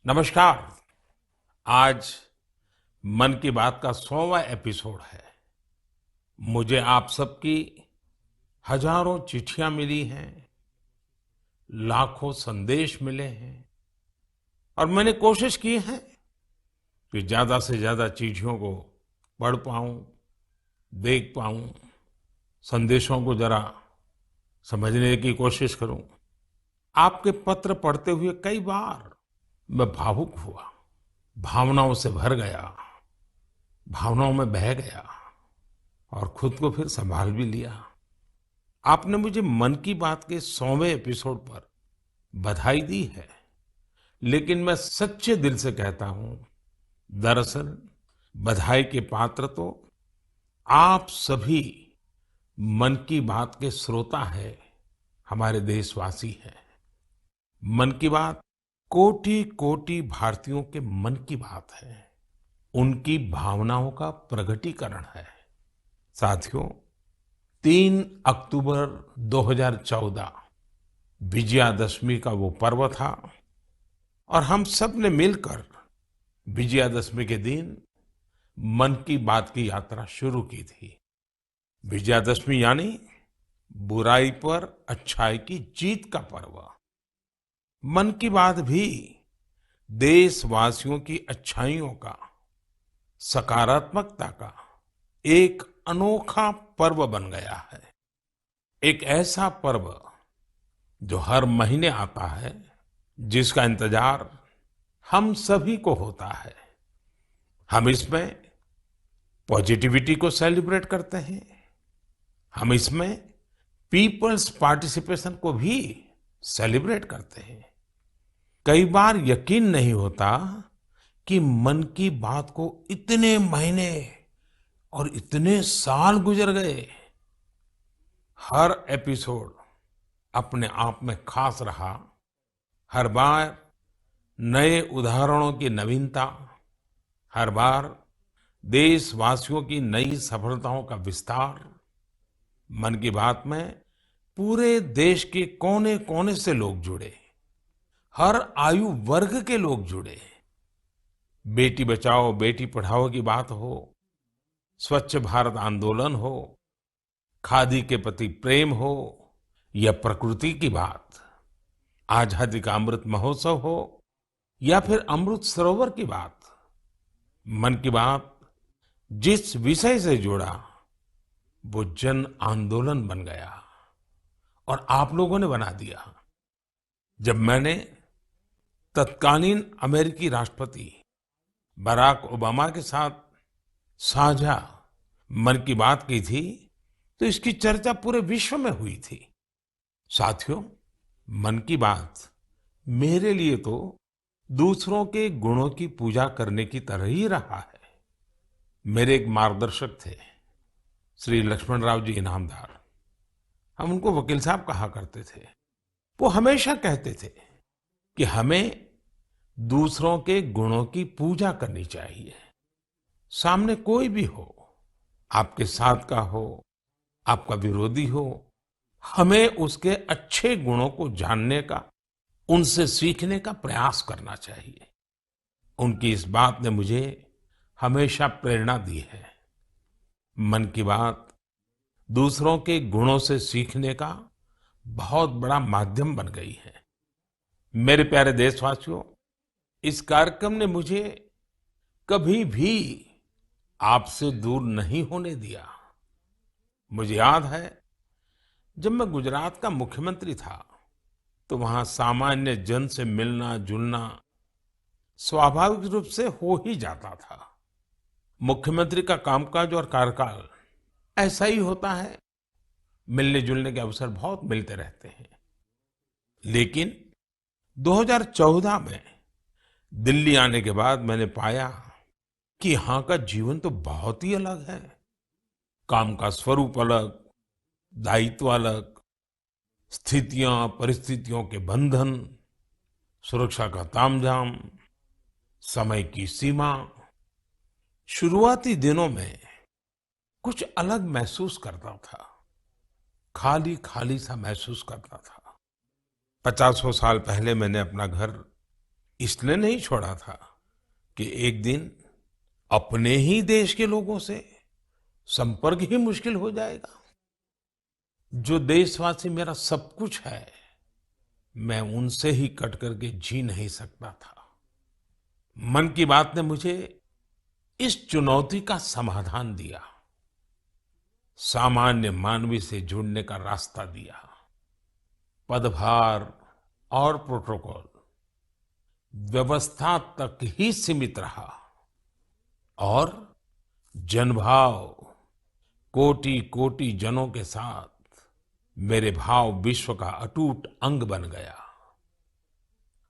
नमस्कार। आज मन की बात का 100वां एपिसोड है। मुझे आप सबकी हजारों चिट्ठियां मिली हैं, लाखों संदेश मिले हैं और मैंने कोशिश की है कि ज्यादा से ज्यादा चिट्ठियों को पढ़ पाऊं, देख पाऊं, संदेशों को जरा समझने की कोशिश करूं। आपके पत्र पढ़ते हुए कई बार मैं भावुक हुआ, भावनाओं से भर गया, भावनाओं में बह गया और खुद को फिर संभाल भी लिया। आपने मुझे मन की बात के 100वें एपिसोड पर बधाई दी है, लेकिन मैं सच्चे दिल से कहता हूं, दरअसल बधाई के पात्र तो आप सभी मन की बात के श्रोता है, हमारे देशवासी हैं। मन की बात कोटि कोटि भारतीयों के मन की बात है, उनकी भावनाओं का प्रकटीकरण है। साथियों, 3 अक्टूबर 2014 विजयादशमी का वो पर्व था और हम सब ने मिलकर विजयादशमी के दिन मन की बात की यात्रा शुरू की थी। विजयादशमी यानी बुराई पर अच्छाई की जीत का पर्व। मन की बात भी देशवासियों की अच्छाइयों का, सकारात्मकता का एक अनोखा पर्व बन गया है। एक ऐसा पर्व जो हर महीने आता है, जिसका इंतजार हम सभी को होता है। हम इसमें पॉजिटिविटी को सेलिब्रेट करते हैं, हम इसमें पीपल्स पार्टिसिपेशन को भी सेलिब्रेट करते हैं। कई बार यकीन नहीं होता कि मन की बात को इतने महीने और इतने साल गुजर गए। हर एपिसोड अपने आप में खास रहा। हर बार नए उदाहरणों की नवीनता, हर बार देशवासियों की नई सफलताओं का विस्तार। मन की बात में पूरे देश के कोने कोने से लोग जुड़े, हर आयु वर्ग के लोग जुड़े। बेटी बचाओ बेटी पढ़ाओ की बात हो, स्वच्छ भारत आंदोलन हो, खादी के प्रति प्रेम हो या प्रकृति की बात, आजादी का अमृत महोत्सव हो या फिर अमृत सरोवर की बात। मन की बात जिस विषय से जुड़ा वो जन आंदोलन बन गया और आप लोगों ने बना दिया। जब मैंने तत्कालीन अमेरिकी राष्ट्रपति बराक ओबामा के साथ साझा मन की बात की थी, तो इसकी चर्चा पूरे विश्व में हुई थी। साथियों, मन की बात मेरे लिए तो दूसरों के गुणों की पूजा करने की तरह ही रहा है। मेरे एक मार्गदर्शक थे, श्री लक्ष्मण राव जी इनामदार। हम उनको वकील साहब कहा करते थे। वो हमेशा कहते थे कि हमें दूसरों के गुणों की पूजा करनी चाहिए। सामने कोई भी हो, आपके साथ का हो, आपका विरोधी हो, हमें उसके अच्छे गुणों को जानने का, उनसे सीखने का प्रयास करना चाहिए। उनकी इस बात ने मुझे हमेशा प्रेरणा दी है। मन की बात दूसरों के गुणों से सीखने का बहुत बड़ा माध्यम बन गई है। मेरे प्यारे देशवासियों, इस कार्यक्रम ने मुझे कभी भी आपसे दूर नहीं होने दिया। मुझे याद है, जब मैं गुजरात का मुख्यमंत्री था, तो वहां सामान्य जन से मिलना जुलना स्वाभाविक रूप से हो ही जाता था। मुख्यमंत्री का कामकाज और कार्यकाल ऐसा ही होता है, मिलने जुलने के अवसर बहुत मिलते रहते हैं। लेकिन 2014 में दिल्ली आने के बाद मैंने पाया कि यहाँ का जीवन तो बहुत ही अलग है। काम का स्वरूप अलग, दायित्व अलग, स्थितियां परिस्थितियों के बंधन, सुरक्षा का तामझाम, समय की सीमा। शुरुआती दिनों में कुछ अलग महसूस करता था, खाली खाली सा महसूस करता था। 50 साल पहले मैंने अपना घर इसलिए नहीं छोड़ा था कि एक दिन अपने ही देश के लोगों से संपर्क ही मुश्किल हो जाएगा। जो देशवासी मेरा सब कुछ है, मैं उनसे ही कट करके जी नहीं सकता था। मन की बात ने मुझे इस चुनौती का समाधान दिया, सामान्य मानवी से जुड़ने का रास्ता दिया। पदभार और प्रोटोकॉल व्यवस्था तक ही सीमित रहा और जनभाव कोटि कोटि जनों के साथ मेरे भाव विश्व का अटूट अंग बन गया।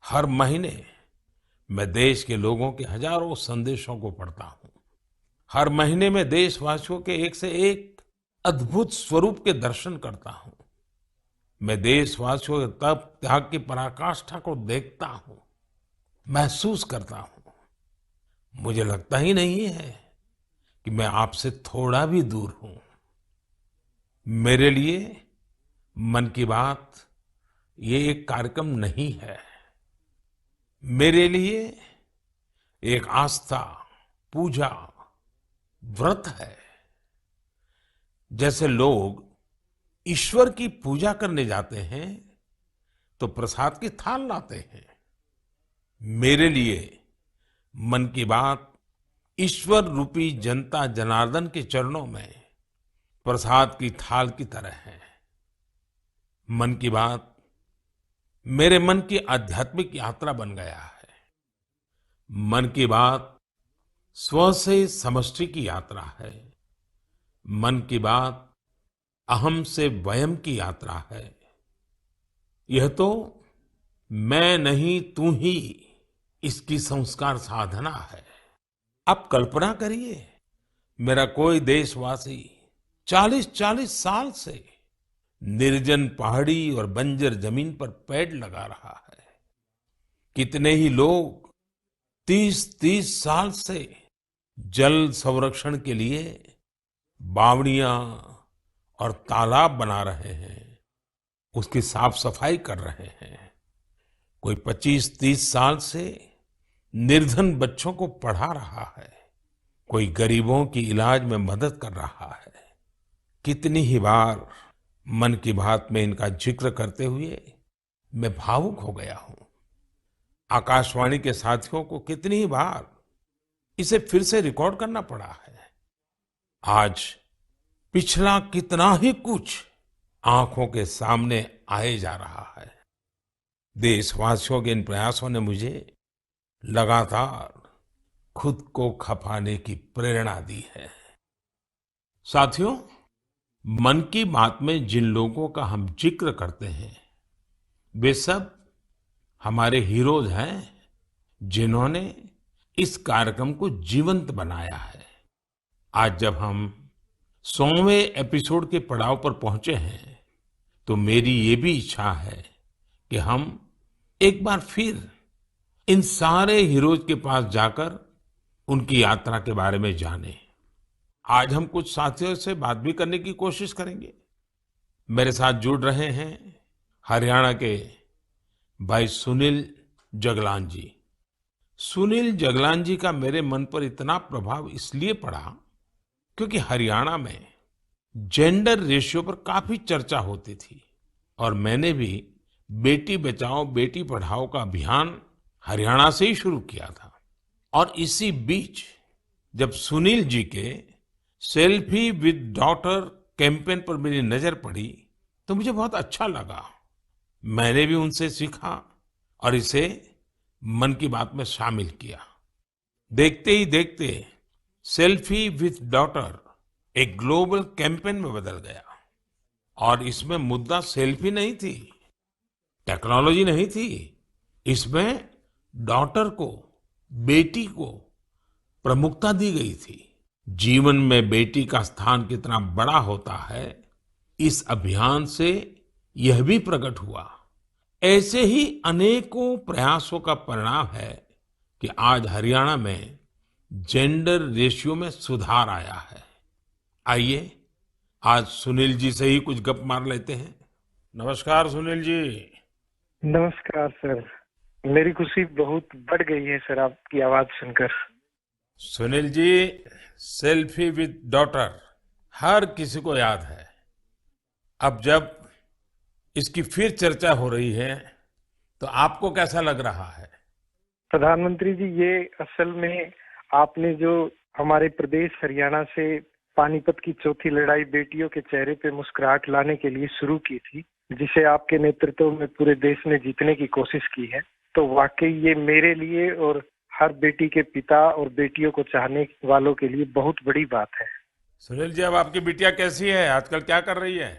हर महीने मैं देश के लोगों के हजारों संदेशों को पढ़ता हूं। हर महीने में देशवासियों के एक से एक अद्भुत स्वरूप के दर्शन करता हूं। मैं देशवासियों के तप त्याग की पराकाष्ठा को देखता हूं, महसूस करता हूं। मुझे लगता ही नहीं है कि मैं आपसे थोड़ा भी दूर हूं। मेरे लिए मन की बात ये एक कार्यक्रम नहीं है। मेरे लिए एक आस्था, पूजा, व्रत है। जैसे लोग ईश्वर की पूजा करने जाते हैं तो प्रसाद की थाल लाते हैं, मेरे लिए मन की बात ईश्वर रूपी जनता जनार्दन के चरणों में प्रसाद की थाल की तरह है। मन की बात मेरे मन की आध्यात्मिक यात्रा बन गया है। मन की बात स्व से समष्टि की यात्रा है। मन की बात अहम से वयम की यात्रा है। यह तो मैं नहीं तू ही इसकी संस्कार साधना है। आप कल्पना करिए, मेरा कोई देशवासी 40-40 साल से निर्जन पहाड़ी और बंजर जमीन पर पेड़ लगा रहा है। कितने ही लोग 30-30 साल से जल संरक्षण के लिए बावड़ियां और तालाब बना रहे हैं, उसकी साफ सफाई कर रहे हैं। कोई 25-30 साल से निर्धन बच्चों को पढ़ा रहा है, कोई गरीबों की इलाज में मदद कर रहा है। कितनी ही बार मन की बात में इनका जिक्र करते हुए मैं भावुक हो गया हूं। आकाशवाणी के साथियों को कितनी ही बार इसे फिर से रिकॉर्ड करना पड़ा है। आज पिछला कितना ही कुछ आंखों के सामने आए जा रहा है। देशवासियों के इन प्रयासों ने मुझे लगातार खुद को खपाने की प्रेरणा दी है। साथियों, मन की बात में जिन लोगों का हम जिक्र करते हैं, वे सब हमारे हीरोज हैं, जिन्होंने इस कार्यक्रम को जीवंत बनाया है। आज जब हम 100वें एपिसोड के पड़ाव पर पहुंचे हैं, तो मेरी ये भी इच्छा है कि हम एक बार फिर इन सारे हीरोज के पास जाकर उनकी यात्रा के बारे में जानें। आज हम कुछ साथियों से बात भी करने की कोशिश करेंगे। मेरे साथ जुड़ रहे हैं हरियाणा के भाई सुनील जगलान जी। सुनील जगलान जी का मेरे मन पर इतना प्रभाव इसलिए पड़ा क्योंकि हरियाणा में जेंडर रेशियो पर काफी चर्चा होती थी और मैंने भी बेटी बचाओ बेटी पढ़ाओ का अभियान हरियाणा से ही शुरू किया था। और इसी बीच जब सुनील जी के सेल्फी विद डॉटर कैंपेन पर मेरी नजर पड़ी तो मुझे बहुत अच्छा लगा। मैंने भी उनसे सीखा और इसे मन की बात में शामिल किया। देखते ही देखते सेल्फी विद डॉटर एक ग्लोबल कैंपेन में बदल गया। और इसमें मुद्दा सेल्फी नहीं थी, टेक्नोलॉजी नहीं थी, इसमें डॉटर को, बेटी को प्रमुखता दी गई थी। जीवन में बेटी का स्थान कितना बड़ा होता है, इस अभियान से यह भी प्रकट हुआ। ऐसे ही अनेकों प्रयासों का परिणाम है कि आज हरियाणा में जेंडर रेशियो में सुधार आया है। आइए आज सुनील जी से ही कुछ गप मार लेते हैं। नमस्कार सुनील जी। नमस्कार सर। मेरी खुशी बहुत बढ़ गई है सर आपकी आवाज सुनकर। Sunil ji, selfie with daughter हर किसी को याद है। अब जब इसकी फिर चर्चा हो रही है तो आपको कैसा लग रहा है? प्रधानमंत्री जी, ये असल में आपने जो हमारे प्रदेश हरियाणा से पानीपत की चौथी लड़ाई बेटियों के चेहरे पे मुस्कुराहट लाने के लिए शुरू की थी, जिसे आपके नेतृत्व में पूरे देश ने जीतने की कोशिश की है, तो वाकई ये मेरे लिए और हर बेटी के पिता और बेटियों को चाहने वालों के लिए बहुत बड़ी बात है। सुनील जी, अब आपकी बिटिया कैसी है? आजकल क्या कर रही है?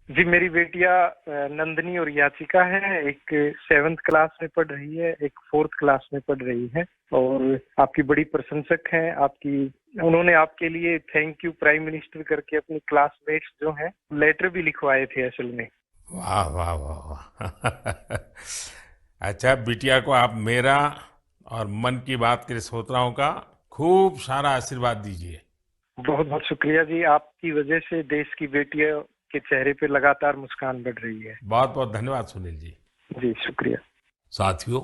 जी, मेरी बेटियां नंदनी और याचिका है। एक 7th क्लास में पढ़ रही है, एक 4th क्लास में पढ़ रही है और आपकी बड़ी प्रशंसक हैं। आपकी उन्होंने आपके लिए थैंक यू प्राइम मिनिस्टर करके अपनी क्लासमेट्स जो हैं लेटर भी लिखवाए थे असल में। वाह वाह वाह वाह अच्छा, बिटिया को आप मेरा और मन की बात के श्रोताओं का खूब सारा आशीर्वाद दीजिए। बहुत बहुत शुक्रिया जी, आपकी वजह से देश की बेटियों के चेहरे पे लगातार मुस्कान बढ़ रही है। बहुत बहुत धन्यवाद सुनील जी। जी शुक्रिया। साथियों,